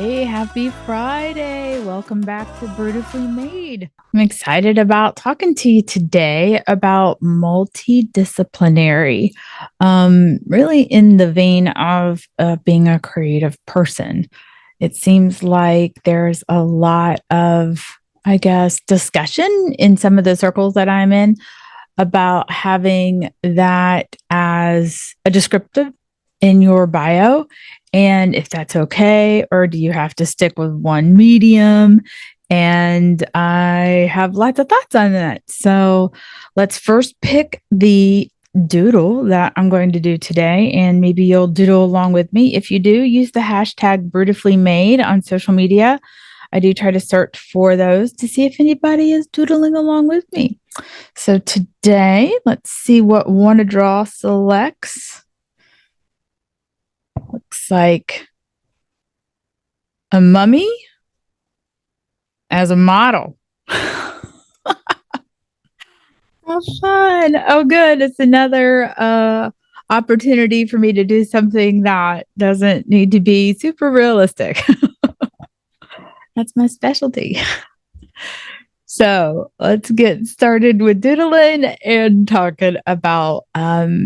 Hey, happy Friday. Welcome back to Brewtifully Made. I'm excited about talking to you today about multidisciplinary, really in the vein of being a creative person. It seems like there's a lot of, discussion in some of the circles that I'm in about having that as a descriptive in your bio, and if that's okay, or do you have to stick with one medium? And I have lots of thoughts on that. So let's first pick the doodle that I'm going to do today, and maybe you'll doodle along with me. If you do, use the hashtag Brewtifully Made on social media. I do try to search for those to see if anybody is doodling along with me. So today, let's see what Wanna Draw selects. Looks like a mummy as a model. How fun. Oh, good. It's another opportunity for me to do something that doesn't need to be super realistic. That's my specialty. So let's get started with doodling and talking about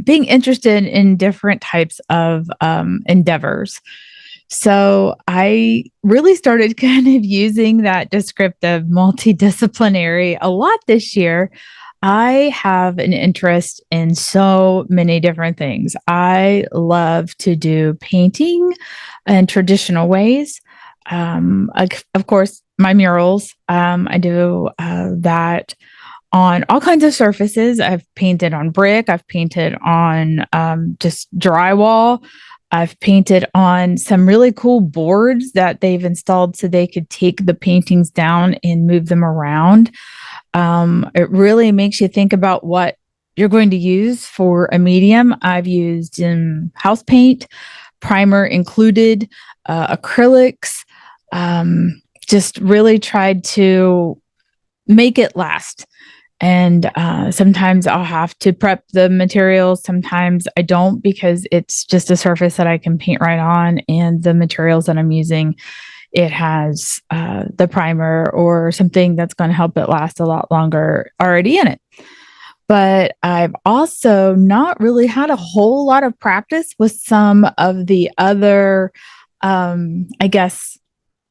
being interested in different types of endeavors. So I really started kind of using that descriptive multidisciplinary a lot this year. I have an interest in so many different things. I love to do painting in traditional ways. Of course, my murals. I do that on all kinds of surfaces. I've painted on brick. I've painted on just drywall. I've painted on some really cool boards that they've installed so they could take the paintings down and move them around. It really makes you think about what you're going to use for a medium. I've used house paint, primer included, acrylics, just really tried to make it last. And sometimes I'll have to prep the materials. Sometimes I don't because it's just a surface that I can paint right on. And the materials that I'm using, it has the primer or something that's going to help it last a lot longer already in it. But I've also not really had a whole lot of practice with some of the other, I guess,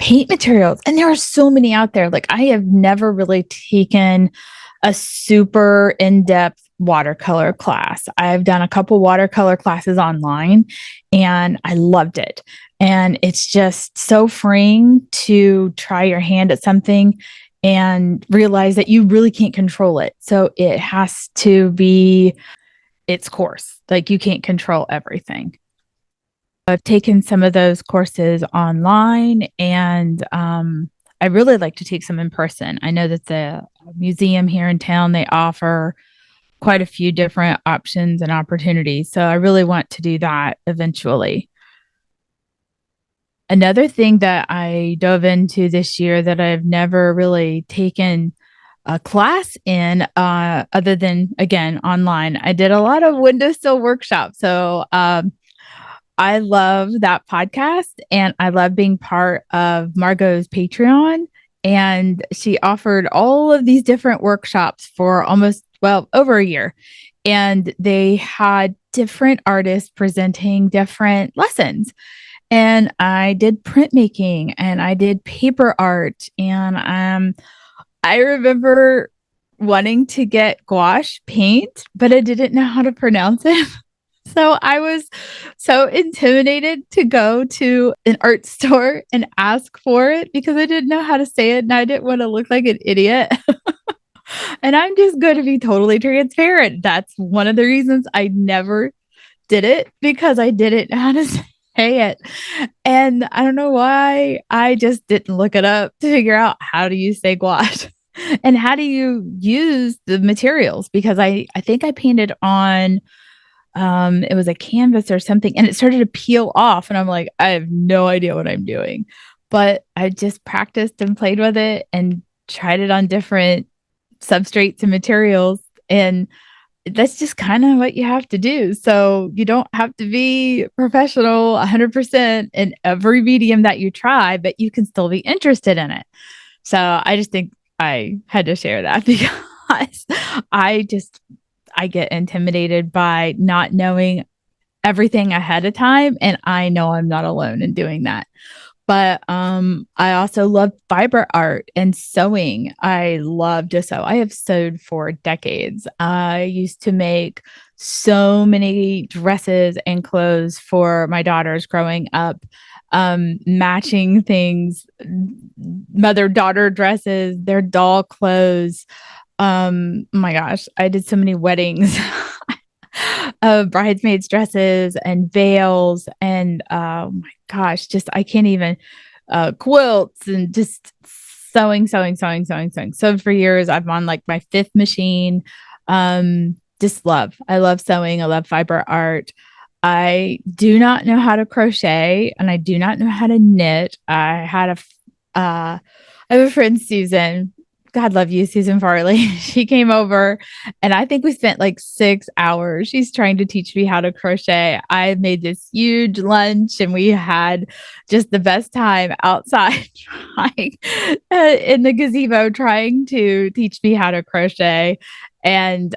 paint materials. And there are so many out there. Like I have never really taken a super in-depth watercolor class. I've done a couple watercolor classes online and I loved it. And it's just so freeing to try your hand at something and realize that you really can't control it. So it has to be its course. Like you can't control everything. I've taken some of those courses online, and I really like to take some in person. I know that the museum here in town, they offer quite a few different options and opportunities. So I really want to do that eventually. Another thing that I dove into this year that I've never really taken a class in, other than again online, I did a lot of windowsill workshops. So I love that podcast and I love being part of Margot's Patreon. And she offered all of these different workshops for almost, well, over a year. And they had different artists presenting different lessons. And I did printmaking and I did paper art. And I remember wanting to get gouache paint, but I didn't know how to pronounce it. So I was so intimidated to go to an art store and ask for it because I didn't know how to say it and I didn't want to look like an idiot. And I'm just going to be totally transparent. That's one of the reasons I never did it because I didn't know how to say it. And I don't know why I just didn't look it up to figure out how do you say gouache and how do you use the materials because I think I painted on it was a canvas or something and it started to peel off and I'm like I have no idea what I'm doing, but I just practiced and played with it and tried it on different substrates and materials, and that's just kind of what you have to do. So you don't have to be professional 100% in every medium that you try, but you can still be interested in it. So I just think I had to share that because I just, I get intimidated by not knowing everything ahead of time. And I know I'm not alone in doing that. But I also love fiber art and sewing. I love to sew. I have sewed for decades. I used to make so many dresses and clothes for my daughters growing up, matching things, mother daughter dresses, their doll clothes. Oh my gosh, I did so many weddings. Bridesmaids dresses and veils and oh my gosh, just I can't even quilts and just sewing. So for years I've on like my fifth machine. Just love. I love sewing. I love fiber art. I do not know how to crochet and I do not know how to knit. I have a friend, Susan. God love you, Susan Farley. She came over and I think we spent like 6 hours. She's trying to teach me how to crochet. I made this huge lunch and we had just the best time outside trying in the gazebo trying to teach me how to crochet. And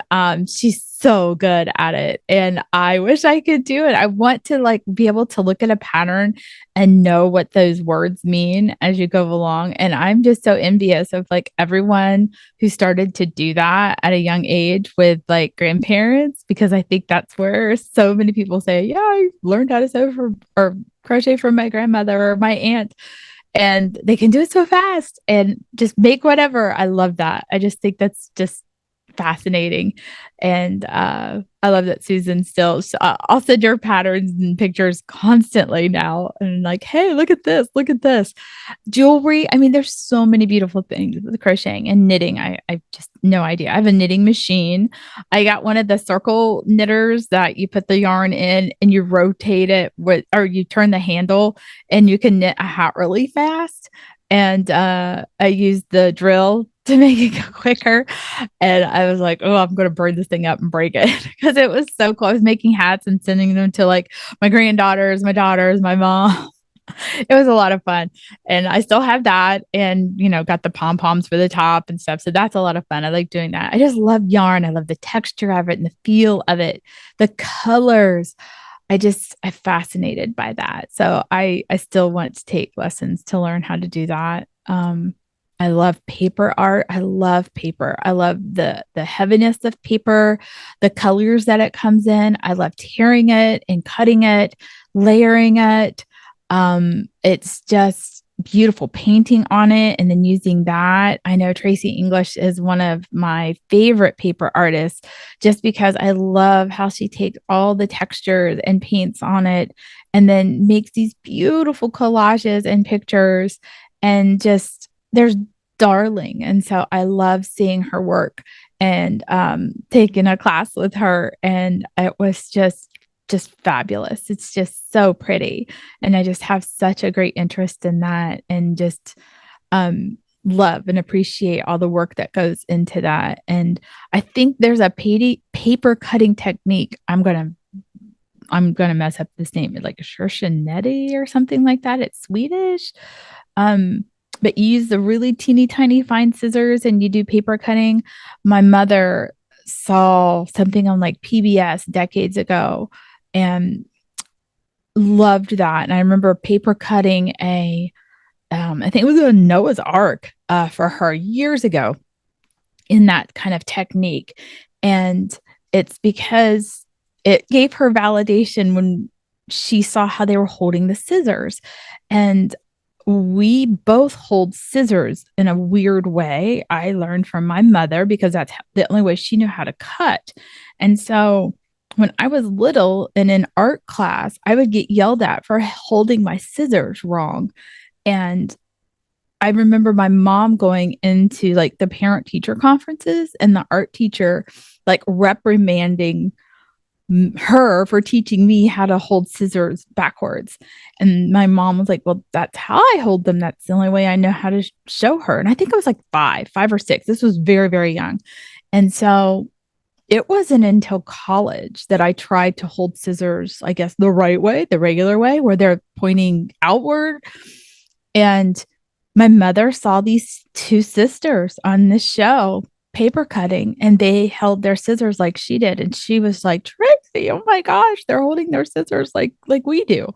she's so good at it. And I wish I could do it. I want to like be able to look at a pattern and know what those words mean as you go along. And I'm just so envious of like everyone who started to do that at a young age with like grandparents, because I think that's where so many people say, yeah, I learned how to sew from or crochet from my grandmother or my aunt. And they can do it so fast and just make whatever. I love that. I just think that's just fascinating. And I love that Susan still, I'll send her patterns and pictures constantly now. And like, hey, look at this, look at this. Jewelry. I mean, there's so many beautiful things with crocheting and knitting. I just no idea. I have a knitting machine. I got one of the circle knitters that you put the yarn in and you rotate it with, or you turn the handle and you can knit a hat really fast. And I used the drill to make it go quicker. And I was like, oh, I'm going to burn this thing up and break it because it was so cool. I was making hats and sending them to like my granddaughters, my daughters, my mom. It was a lot of fun. And I still have that and, you know, got the pom poms for the top and stuff. So that's a lot of fun. I like doing that. I just love yarn. I love the texture of it and the feel of it, the colors. I'm fascinated by that. So I still want to take lessons to learn how to do that. I love paper art. I love paper. I love the heaviness of paper, the colors that it comes in. I love tearing it and cutting it, layering it. It's just beautiful painting on it and then using that. I know Tracy English is one of my favorite paper artists just because I love how she takes all the textures and paints on it and then makes these beautiful collages and pictures and just there's darling. And so I love seeing her work and taking a class with her and it was just fabulous. It's just so pretty. And I just have such a great interest in that and just love and appreciate all the work that goes into that. And I think there's a paper cutting technique. I'm gonna mess up this name, like Shershanetti or something like that. It's Swedish. But you use the really teeny tiny fine scissors and you do paper cutting. My mother saw something on like PBS decades ago and loved that. And I remember paper cutting I think it was a Noah's Ark for her years ago in that kind of technique. And it's because it gave her validation when she saw how they were holding the scissors. And we both hold scissors in a weird way. I learned from my mother because that's the only way she knew how to cut. And so when I was little and in art class, I would get yelled at for holding my scissors wrong. And I remember my mom going into like the parent teacher conferences and the art teacher like reprimanding her for teaching me how to hold scissors backwards. And my mom was like, well, that's how I hold them. That's the only way I know how to show her. And I think I was like five or six. This was very, very young. And so it wasn't until college that I tried to hold scissors, I guess, the right way, the regular way, where they're pointing outward. And my mother saw these two sisters on this show paper cutting, and they held their scissors like she did. And she was like, Trixie, oh my gosh, they're holding their scissors like we do.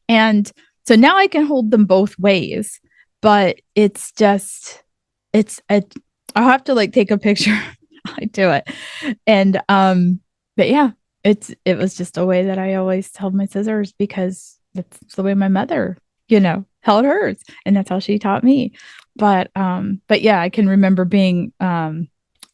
And so now I can hold them both ways, but it's just, it's a, I'll have to like take a picture. I do it. And, but yeah, it was just a way that I always held my scissors because that's the way my mother, held hers. And that's how she taught me. But yeah, I can remember being,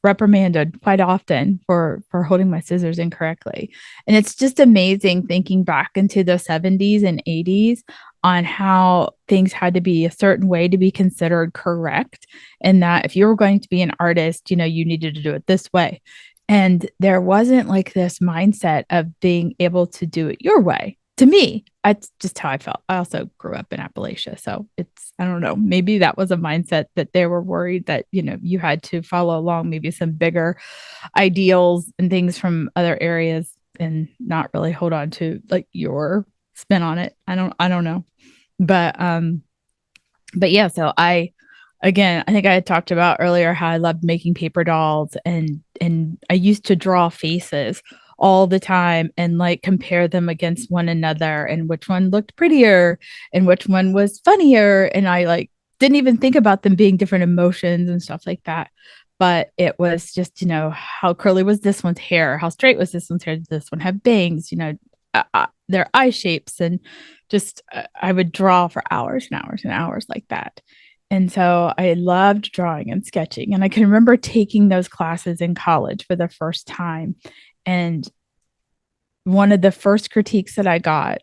reprimanded quite often for holding my scissors incorrectly. And it's just amazing thinking back into the 70s and 80s on how things had to be a certain way to be considered correct, and that if you were going to be an artist, you needed to do it this way. And there wasn't like this mindset of being able to do it your way. To me, that's just how I felt. I also grew up in Appalachia. So I don't know, maybe that was a mindset that they were worried that, you had to follow along maybe some bigger ideals and things from other areas and not really hold on to like your spin on it. I don't know. But yeah, so I think I had talked about earlier how I loved making paper dolls, and I used to draw faces all the time and like compare them against one another and which one looked prettier and which one was funnier, and I like didn't even think about them being different emotions and stuff like that. But it was just, how curly was this one's hair? How straight was this one's hair? Did this one have bangs? Their eye shapes, and just I would draw for hours and hours and hours like that. And so I loved drawing and sketching. And I can remember taking those classes in college for the first time. And one of the first critiques that I got,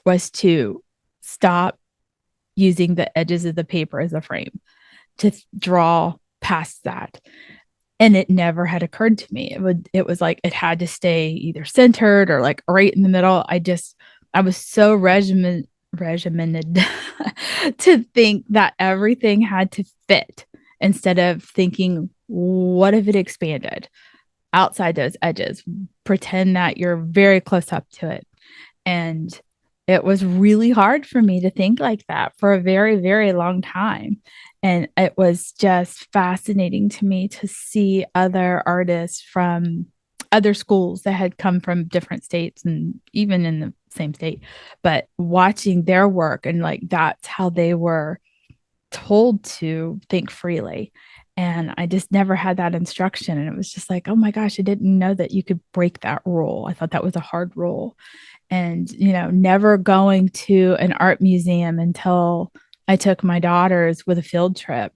was to stop using the edges of the paper as a frame, to draw past that. And it never had occurred to me. It was like it had to stay either centered or like right in the middle. I was so regimented to think that everything had to fit, instead of thinking, what if it expanded outside those edges? Pretend that you're very close up to it. And it was really hard for me to think like that for a very, very long time. And it was just fascinating to me to see other artists from other schools that had come from different states and even in the same state, but watching their work, and like that's how they were told to think freely. And I just never had that instruction. And it was just like, oh my gosh, I didn't know that you could break that rule. I thought that was a hard rule. And, never going to an art museum until I took my daughters with a field trip.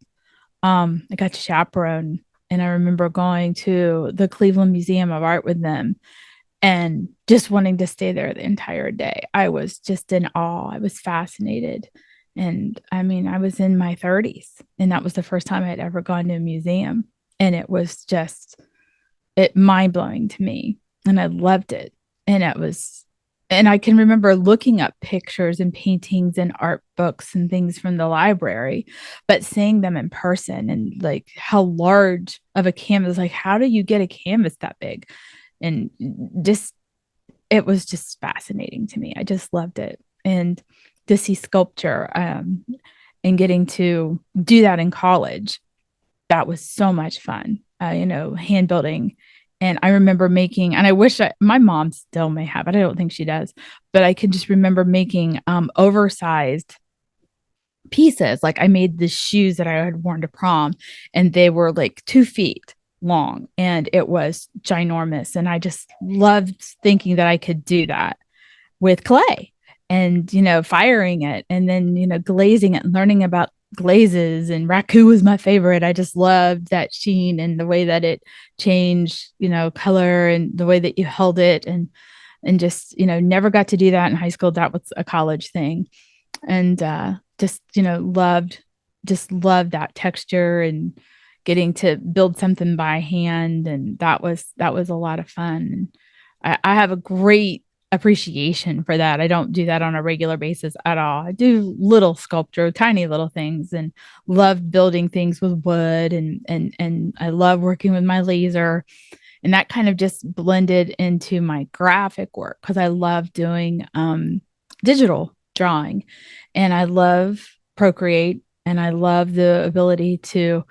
I got to chaperone, and I remember going to the Cleveland Museum of Art with them and just wanting to stay there the entire day. I was just in awe. I was fascinated. And I mean, I was in my 30s, and that was the first time I had ever gone to a museum. And it was just mind blowing to me. And I loved it. And and I can remember looking up pictures and paintings and art books and things from the library, but seeing them in person and like how large of a canvas, like how do you get a canvas that big? And just, it was just fascinating to me. I just loved it. And to see sculpture, and getting to do that in college, that was so much fun, hand building. And I remember making, and I wish my mom still may have it. I don't think she does, but I can just remember making oversized pieces. Like I made the shoes that I had worn to prom, and they were like 2 feet long, and it was ginormous. And I just loved thinking that I could do that with clay, and firing it, and then glazing it and learning about glazes. And raku was my favorite. I just loved that sheen and the way that it changed color, and the way that you held it, and just never got to do that in high school. That was a college thing. And just loved that texture and getting to build something by hand. And that was a lot of fun. And I have a great appreciation for that. I don't do that on a regular basis at all. I do little sculpture, tiny little things, and love building things with wood, and I love working with my laser. And that kind of just blended into my graphic work because I love doing digital drawing and I love Procreate and I love the ability to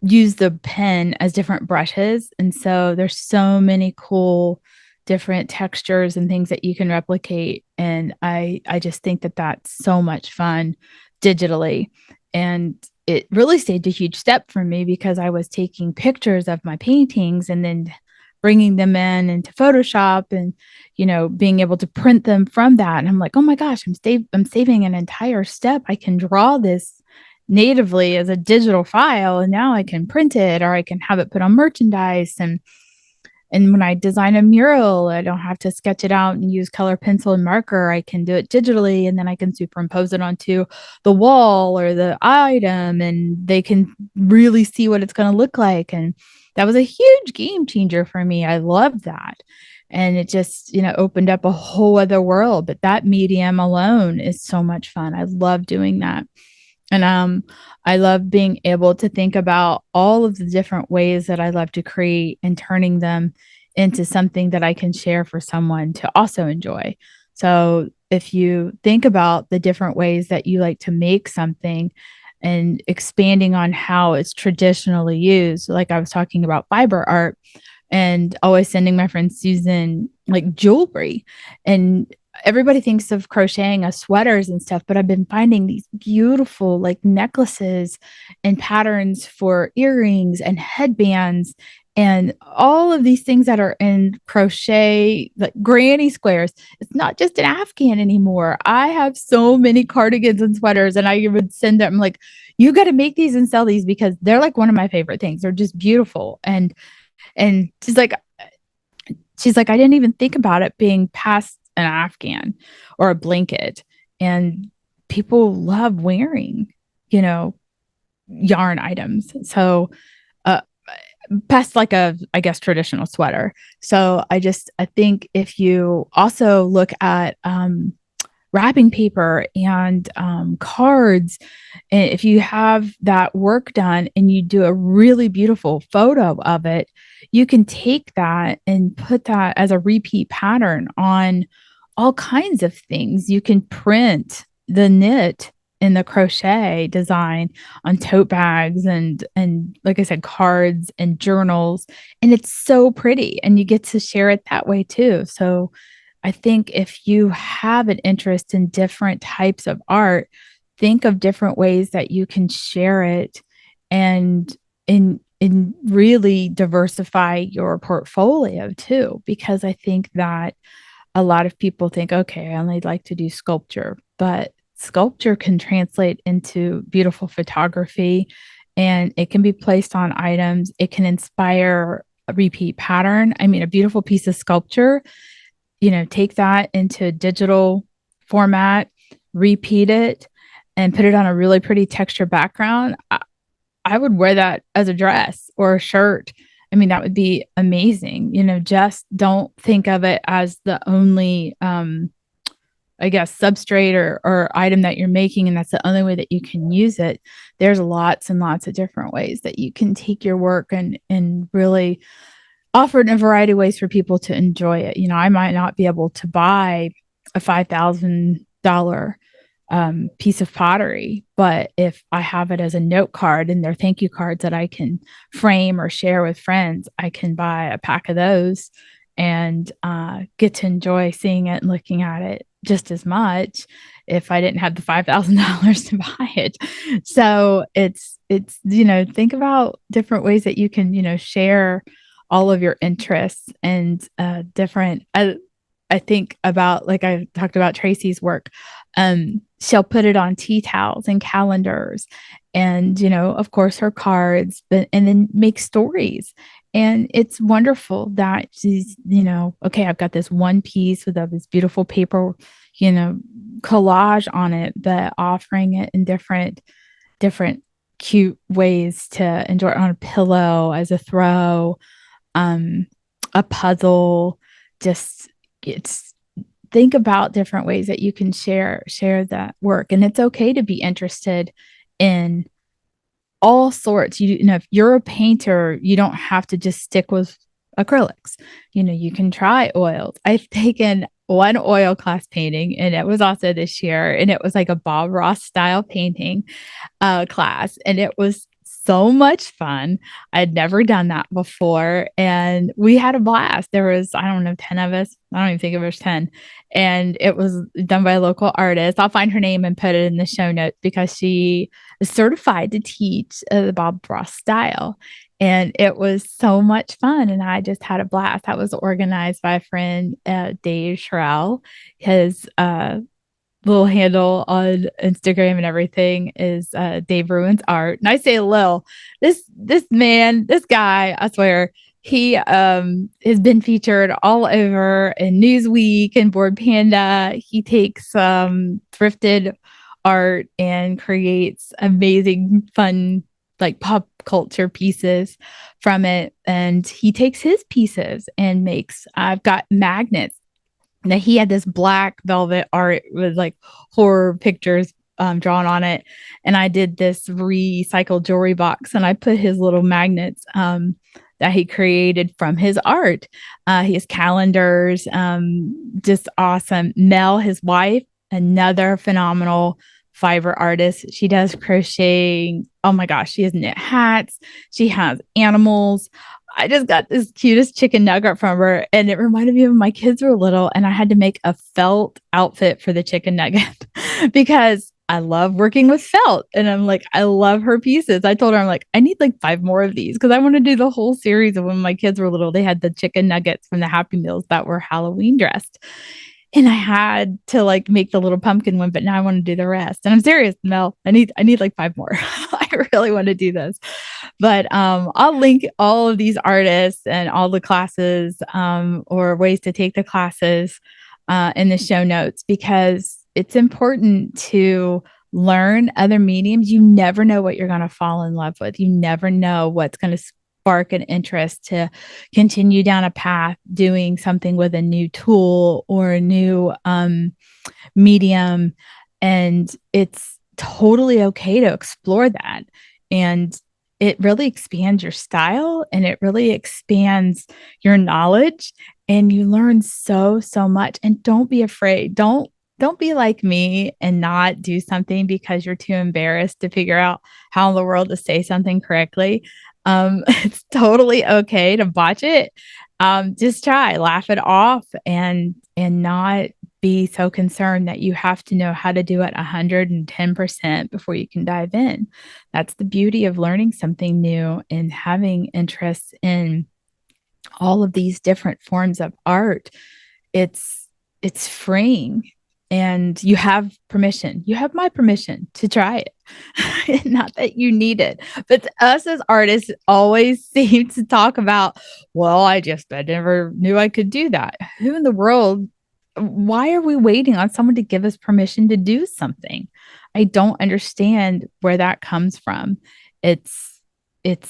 use the pen as different brushes. And so there's so many cool different textures and things that you can replicate. And I just think that that's so much fun digitally. And it really stayed a huge step for me because I was taking pictures of my paintings and then bringing them in into Photoshop and being able to print them from that. And I'm like, oh my gosh, I'm saving an entire step. I can draw this natively as a digital file and now I can print it or I can have it put on merchandise and when I design a mural, I don't have to sketch it out and use color pencil and marker. I can do it digitally and then I can superimpose it onto the wall or the item and they can really see what it's going to look like. And that was a huge game changer for me. I love that. And it just, opened up a whole other world. But that medium alone is so much fun. I love doing that. And I love being able to think about all of the different ways that I love to create and turning them into something that I can share for someone to also enjoy. So if you think about the different ways that you like to make something and expanding on how it's traditionally used, like I was talking about fiber art and always sending my friend Susan like jewelry and everybody thinks of crocheting as sweaters and stuff, but I've been finding these beautiful like necklaces and patterns for earrings and headbands and all of these things that are in crochet, like granny squares. It's not just an Afghan anymore. I have so many cardigans and sweaters, and I would send them like, you got to make these and sell these because they're like one of my favorite things. They're just beautiful. And she's like, I didn't even think about it being past an Afghan or a blanket. And people love wearing, you know, yarn items. So, uh, past like I guess, traditional sweater. So I think if you also look at, wrapping paper and cards, and if you have that work done and you do a really beautiful photo of it, you can take that and put that as a repeat pattern on all kinds of things. You can print the knit in the crochet design on tote bags and like I said, cards and journals. And it's so pretty and you get to share it that way too. So I think if you have an interest in different types of art, think of different ways that you can share it and in really diversify your portfolio too. Because I think that a lot of people think, okay, I only like to do sculpture, but sculpture can translate into beautiful photography and it can be placed on items. It can inspire a repeat pattern. I mean, a beautiful piece of sculpture, take that into digital format, repeat it, and put it on a really pretty texture background. I would wear that as a dress or a shirt. I mean, that would be amazing. Just don't think of it as the only, I guess, substrate or item that you're making, and that's the only way that you can use it. There's lots and lots of different ways that you can take your work and really offered in a variety of ways for people to enjoy it. I might not be able to buy a $5,000 piece of pottery, but if I have it as a note card and they're thank you cards that I can frame or share with friends, I can buy a pack of those and get to enjoy seeing it and looking at it just as much if I didn't have the $5,000 to buy it. So it's think about different ways that you can share all of your interests and different. I think about, like I talked about Tracy's work. She'll put it on tea towels and calendars and, of course, her cards, but, and then make stories. And it's wonderful that she's, okay, I've got this one piece with this beautiful paper, collage on it, but offering it in different cute ways to enjoy it on a pillow as a throw, a puzzle. Just it's think about different ways that you can share that work, and it's okay to be interested in all sorts. If you're a painter, you don't have to just stick with acrylics. You can try oils. I've taken one oil class painting, and it was also this year, and it was like a Bob Ross style painting class, and it was so much fun. I'd never done that before, and we had a blast. There was, I don't know, 10 of us. I don't even think it was 10. And it was done by a local artist. I'll find her name and put it in the show notes because she is certified to teach the Bob Ross style. And it was so much fun. And I just had a blast. That was organized by a friend, Dave Sherrill. His little handle on Instagram and everything is Dave Ruins Art. And I say Lil, this man, this guy, I swear, he has been featured all over in Newsweek and Board Panda. He takes thrifted art and creates amazing, fun, like pop culture pieces from it. And he takes his pieces and makes, I've got magnets. Now he had this black velvet art with like horror pictures drawn on it, and I did this recycled jewelry box, and I put his little magnets that he created from his art. He has calendars, just awesome. Mel, his wife, another phenomenal fiber artist. She does crocheting. Oh my gosh, she has knit hats. She has animals. I just got this cutest chicken nugget from her, and it reminded me of when my kids were little, and I had to make a felt outfit for the chicken nugget because I love working with felt. And I'm like, I love her pieces. I told her, I'm like, I need like 5 more of these because I want to do the whole series of when my kids were little. They had the chicken nuggets from the Happy Meals that were Halloween dressed. And I had to like make the little pumpkin one, but now I want to do the rest. And I'm serious, Mel. I need like 5 more. I really want to do this. But I'll link all of these artists and all the classes or ways to take the classes in the show notes because it's important to learn other mediums. You never know what you're going to fall in love with. You never know what's going to spark an interest to continue down a path doing something with a new tool or a new medium. And it's totally okay to explore that. And it really expands your style and it really expands your knowledge and you learn so much. And don't be afraid. Don't be like me and not do something because you're too embarrassed to figure out how in the world to say something correctly. It's totally okay to botch it. Just try, laugh it off, and not be so concerned that you have to know how to do it 110% before you can dive in. That's the beauty of learning something new and having interests in all of these different forms of art. It's freeing and you have permission. You have my permission to try it. Not that you need it, but us as artists always seem to talk about, well, I never knew I could do that. Who in the world? Why are we waiting on someone to give us permission to do something? I don't understand where that comes from. It's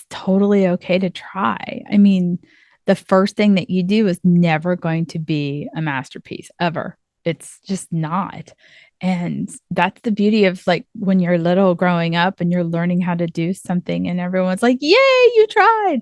totally okay to try. I mean, the first thing that you do is never going to be a masterpiece ever. It's just not. And that's the beauty of like when you're little growing up and you're learning how to do something and everyone's like, yay, you tried.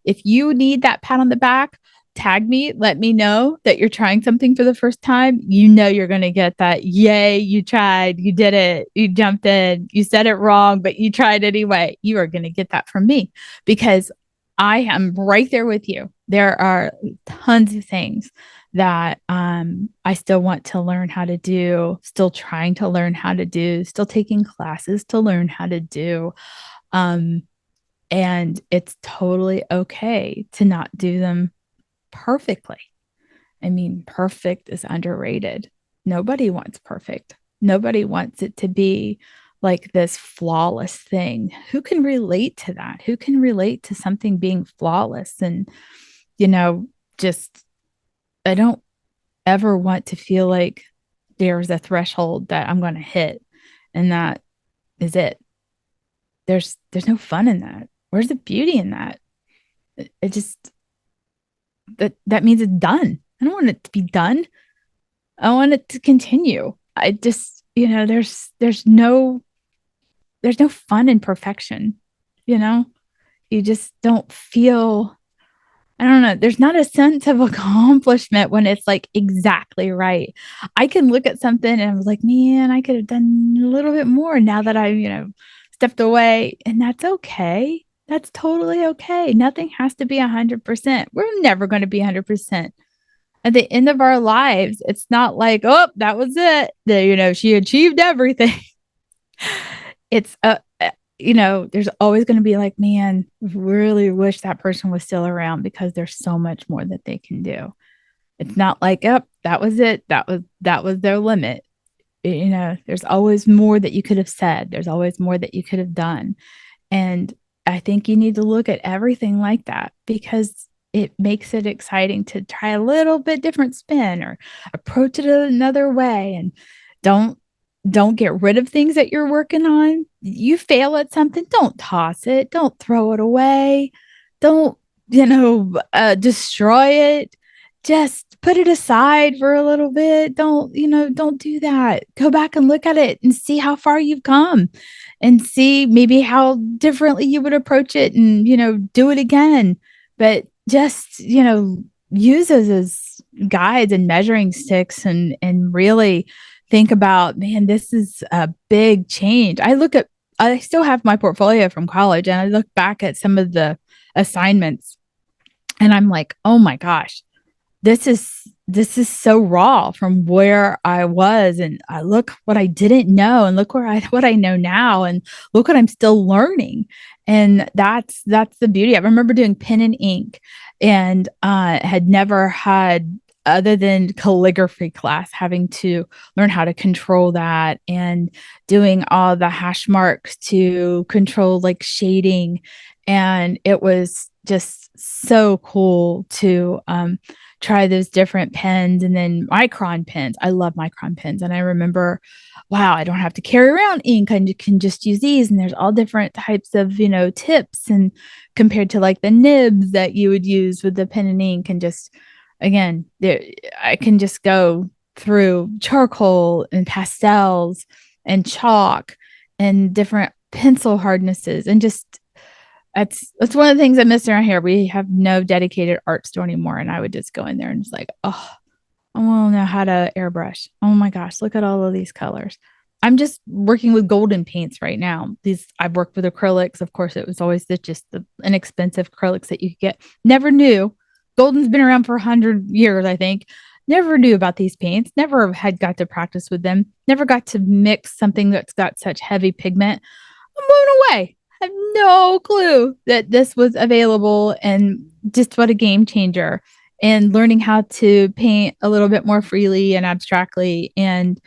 If you need that pat on the back, tag me, let me know that you're trying something for the first time. You know, you're going to get that, yay, you tried, you did it, you jumped in, you said it wrong, but you tried anyway. You are going to get that from me because I am right there with you. There are tons of things that I still want to learn how to do, still trying to learn how to do, still taking classes to learn how to do. Um, and it's totally okay to not do them perfectly. I mean, perfect is underrated. Nobody wants perfect. Nobody wants it to be like this flawless thing. Who can relate to that? Who can relate to something being flawless? And, you know, just, I don't ever want to feel like there's a threshold that I'm going to hit and that is it. There's no fun in that. Where's the beauty in that? It just that means it's done. I don't want it to be done. I want it to continue. I just, there's no fun in perfection. You know, you just don't feel I don't know. There's not a sense of accomplishment when it's like exactly right. I can look at something and I was like, man, I could have done a little bit more now that I, stepped away. And that's okay. That's totally okay. Nothing has to be 100%. We're never going to be 100%. At the end of our lives, it's not like, oh, that was it. She achieved everything. It's there's always going to be like, man, really wish that person was still around because there's so much more that they can do. It's not like, oh, that was it. That was their limit. There's always more that you could have said. There's always more that you could have done. And I think you need to look at everything like that because it makes it exciting to try a little bit different spin or approach it another way. And don't don't get rid of things that you're working on. You fail at something, don't toss it, don't throw it away, don't destroy it. Just put it aside for a little bit. Don't do that. Go back and look at it and see how far you've come and see maybe how differently you would approach it and do it again. But just use those as guides and measuring sticks and really think about, man, this is a big change. I still have my portfolio from college and I look back at some of the assignments and I'm like, oh my gosh, this is so raw from where I was, and I look what I didn't know, and look what I know now, and look what I'm still learning, and that's the beauty. I remember doing pen and ink, and had never had other than calligraphy class having to learn how to control that and doing all the hash marks to control like shading, and it was just so cool to try those different pens and then micron pens. I love micron pens. And I remember, wow, I don't have to carry around ink. I can just use these. And there's all different types of, tips and compared to like the nibs that you would use with the pen and ink. And just, again, I can just go through charcoal and pastels and chalk and different pencil hardnesses and just that's one of the things I miss around here. We have no dedicated art store anymore, and I would just go in there and just like, oh, I want to know how to airbrush. Oh my gosh, look at all of these colors. I'm just working with golden paints right now. I've worked with acrylics. Of course, it was always just the inexpensive acrylics that you could get. Never knew. Golden's been around for 100 years, I think. Never knew about these paints. Never had got to practice with them. Never got to mix something that's got such heavy pigment. I'm blown away. I have no clue that this was available and just what a game changer. And learning how to paint a little bit more freely and abstractly. And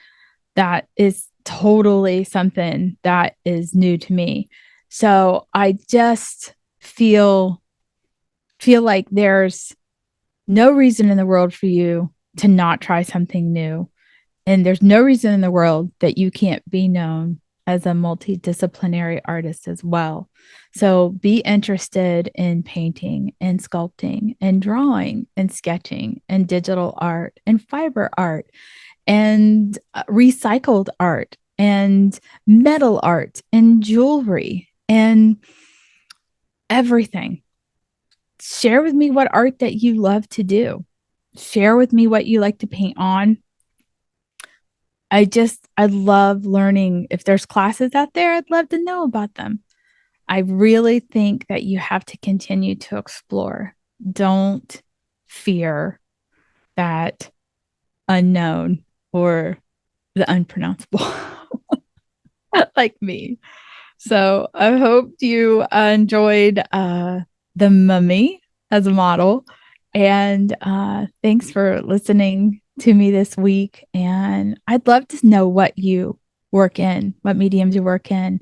that is totally something that is new to me. So I just feel like there's no reason in the world for you to not try something new. And there's no reason in the world that you can't be known as a multidisciplinary artist as well. So be interested in painting and sculpting and drawing and sketching and digital art and fiber art and recycled art and metal art and jewelry and everything. Share with me what art that you love to do. Share with me what you like to paint on. I love learning. If there's classes out there, I'd love to know about them. I really think that you have to continue to explore. Don't fear that unknown or the unpronounceable like me. So I hope you enjoyed the mummy as a model. And thanks for listening to me this week. And I'd love to know what you work in, what mediums you work in,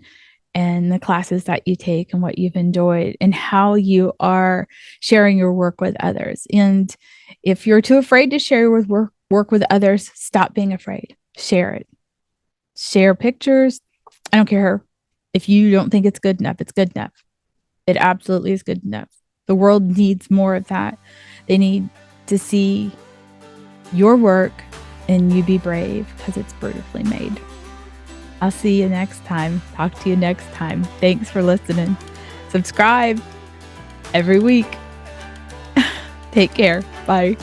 and the classes that you take and what you've enjoyed and how you are sharing your work with others. And if you're too afraid to share your work with others, stop being afraid. Share it. Share pictures. I don't care if you don't think it's good enough. It's good enough. It absolutely is good enough. The world needs more of that. They need to see your work and you be brave because it's beautifully made. I'll see you next time. Talk to you next time. Thanks for listening. Subscribe every week. Take care. Bye.